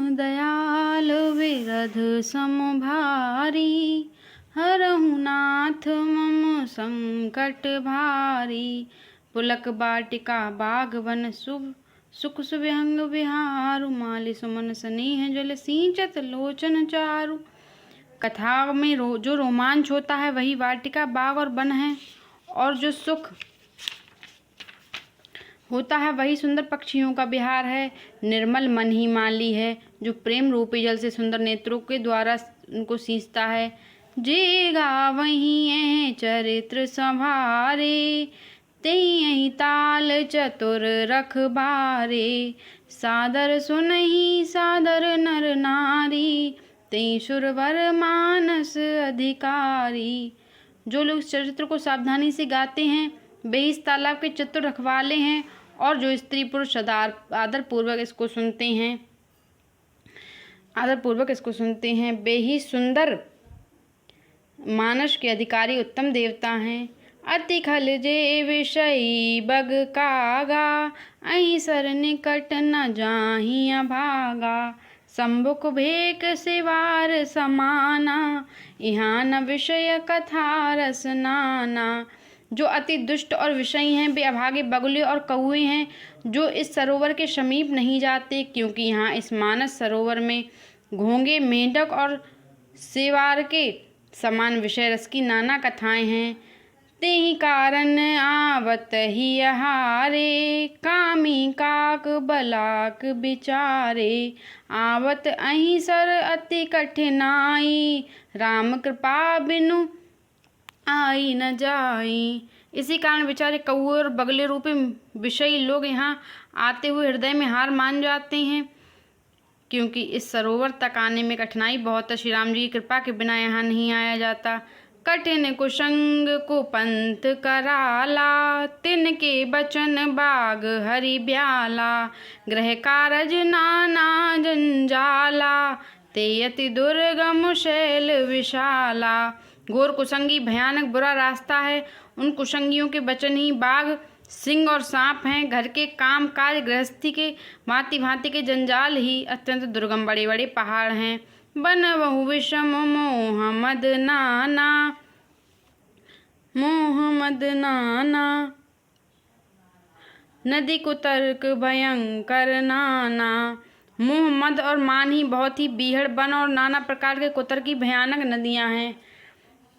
दयाल विरध सम भारी, हरहु नाथ मम संकट भारी। पुलक बाटिका बाग वन शुभ, सुख सुविहंग विहारु। माली सुमन स्नेह जल सिंचत लोचन चारु। कथा में जो रोमांच होता है वही वाटिका, बाग और वन है, और जो सुख होता है वही सुंदर पक्षियों का विहार है। निर्मल मन ही माली है, जो प्रेम रूपी जल से सुंदर नेत्रों के द्वारा उनको सींचता है। जे गावहीं चरित्र संभारे, तेहि ताल चतुर रखबारे। सादर सुनहि सादर नर नारी, तेहि सुरवर मानस अधिकारी। जो लोग इस चरित्र को सावधानी से गाते हैं वे इस तालाब के चतुर रखवाले हैं, और जो स्त्री पुरुष आदर पूर्वक इसको सुनते हैं वे ही सुंदर मानस के अधिकारी उत्तम देवता हैं। अति खल जे विषयी बग कागा, अहि सर निकट न जाहि अभागा। सम्मुख भेक सिवार समाना, यहाँ न विषय कथा रस नाना। जो अति दुष्ट और विषयी हैं वे अभागे बगुले और कौवे हैं, जो इस सरोवर के समीप नहीं जाते, क्योंकि यहाँ इस मानस सरोवर में घोंगे, मेंढक और सेवार के समान विषय रस की नाना कथाएं हैं। तेहि कारण आवत ही आहारे, कामी काक बलाक बिचारे। आवत अहि सर अति कठिनाई, राम कृपा बिनु आई न जाई। इसी कारण बेचारे कौए और बगले रूपी विषयी लोग यहाँ आते हुए हृदय में हार मान जाते हैं, क्योंकि इस सरोवर तक आने में कठिनाई बहुत है। श्री राम जी की कृपा के बिना यहाँ नहीं आया जाता। कठिन कुसंग को पंथ कराला, तिनके बचन बाग हरि ब्याला। गृह कारज नाना जंजाला, ते अति दुर्गम शैल विशाला। घोर कुसंगी भयानक बुरा रास्ता है, उन कुसंगियों के वचन ही बाघ, सिंह और सांप हैं। घर के काम काज गृहस्थी के भांति भांति के जंजाल ही अत्यंत दुर्गम बड़े बड़े पहाड़ हैं। बन बहु विषम मोहम्मद नाना, नदी कुतर्क भयंकर नाना। मोह मद और मान ही बहुत ही बीहड़ वन और नाना प्रकार के कुतर की भयानक नदियां हैं।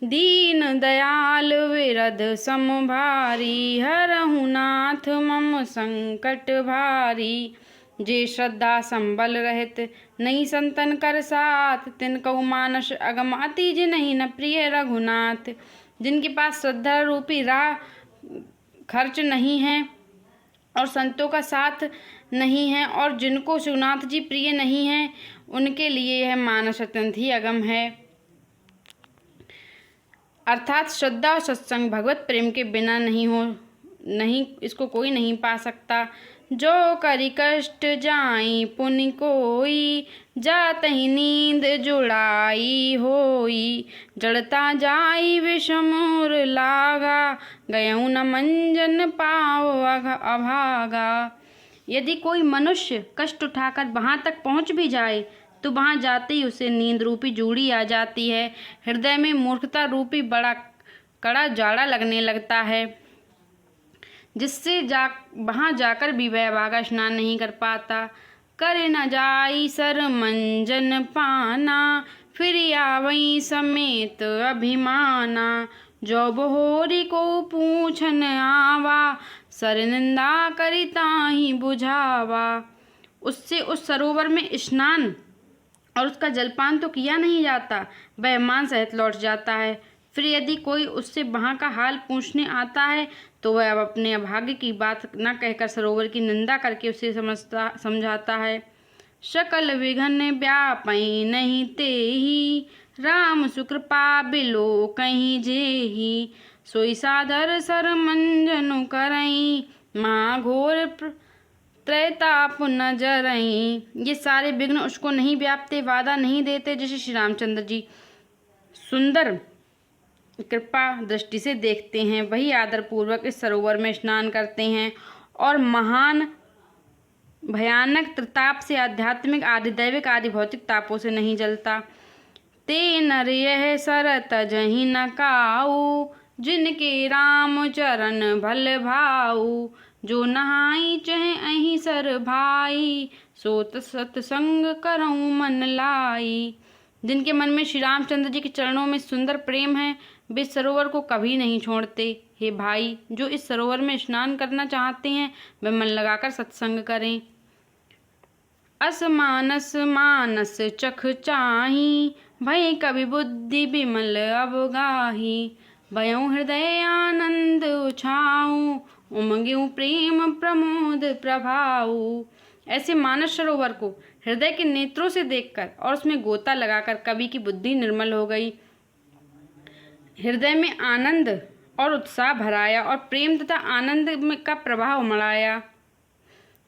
दीन दयाल विरध सम भारी, हरहु नाथ मम संकट भारी। जे श्रद्धा संबल रहित नहीं संतन कर साथ, तिनकहु मानस अगम अति जिनहि न प्रिय रघुनाथ। जिनके पास श्रद्धा रूपी राह खर्च नहीं है और संतों का साथ नहीं है, और जिनको शिवनाथ जी प्रिय नहीं हैं, उनके लिए यह मानस अत्यंत ही अगम है। अर्थात श्रद्धा और सत्संग भगवत प्रेम के बिना नहीं इसको कोई नहीं पा सकता। जो करि कष्ट जाई पुनि कोई, जातहि नींद जुड़ाई होई। जड़ता जाई विषमूर लागा, गयऊ न मंजन पाव अभागा। यदि कोई मनुष्य कष्ट उठाकर वहाँ तक पहुँच भी जाए तो वहाँ जाते ही उसे नींद रूपी जूड़ी आ जाती है। हृदय में मूर्खता रूपी बड़ा कड़ा जाड़ा लगने लगता है, जिससे वहाँ जाकर भी वह अभागा स्नान नहीं कर पाता। करे न जाई सर मंजन पाना, फिर आवई समेत अभिमाना। जो बहोरी को पूछन आवा, सर निंदा करी ताहि बुझावा। उससे उस सरोवर में स्नान और उसका जलपान तो किया नहीं जाता, वह मान सहित लौट जाता है। फिर यदि कोई उससे वहाँ का हाल पूछने आता है तो वह अब अपने अभाग्य की बात न कहकर सरोवर की निंदा करके उसे समझाता है। सकल विघन व्यापई नहीं तेहि, राम सुकृपा बिलो कहीं जेहि। सोई सादर सर मंजनु करई, माँ घोर त्रैताप न जरई। ये सारे विघ्न उसको नहीं व्यापते, वादा नहीं देते, जिसे श्री रामचंद्र जी सुंदर कृपा दृष्टि से देखते हैं। वही आदर पूर्वक इस सरोवर में स्नान करते हैं और महान भयानक त्रिताप से, आध्यात्मिक आदि दैविक आदि भौतिक तापों से नहीं जलता। ते नर यह सर तजहि न काऊ, जिनके राम चरण भल भाऊ। जो नहाई चह अहि सर भाई, सोत सतसंग करऊँ मन लाई। जिनके मन में श्री रामचंद्र जी के चरणों में सुंदर प्रेम है, वे सरोवर को कभी नहीं छोड़ते। हे भाई, जो इस सरोवर में स्नान करना चाहते हैं, वे मन लगाकर सत्संग करें। असमानस मानस चख चाही, भय कवि बुद्धि विमल अवगाही। भयउ हृदय आनंद उछाऊं, उमंग्यू प्रेम प्रमोद प्रभाऊ। ऐसे मानस सरोवर को हृदय के नेत्रों से देखकर और उसमें गोता लगाकर कवि की बुद्धि निर्मल हो गई, हृदय में आनंद और उत्साह भराया और प्रेम तथा आनंद का प्रवाह उमड़ाया।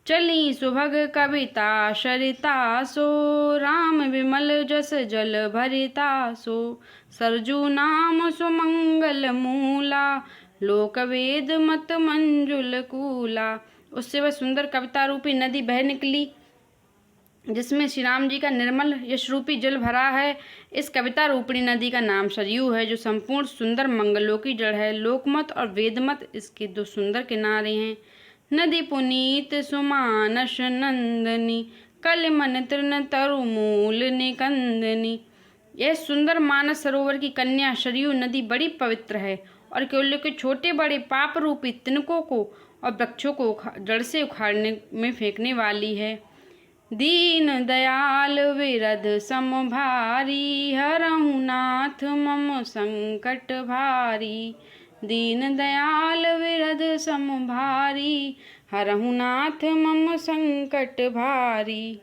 चली सुभग कविता सरिता सो, राम विमल जस जल भरिता सो। सरजू नाम सुमंगल मूला, लोक वेद मत मंजुल कूला। उससे वह सुंदर कविता रूपी नदी बह निकली, जिसमें श्री राम जी का निर्मल यश रूपी जल भरा है। इस कविता रूपिणी नदी का नाम सरयू है, जो संपूर्ण सुंदर मंगलों की जड़ है। लोकमत और वेदमत इसके दो सुंदर किनारे हैं। नदी पुनीत सुमानस नंदनी, कल मन तृण तरु मूल निकंदनी। यह सुंदर मानस सरोवर की कन्या सरयू नदी बड़ी पवित्र है और केवल के छोटे बड़े पाप रूपी तिनकों को और वृक्षों को जड़ से उखाड़ने में फेंकने वाली है। दीन दयाल विरध सम भारी, हरहु नाथ मम संकट भारी। दीन दयाल विरध सम भारी, हरहु नाथ मम संकट भारी।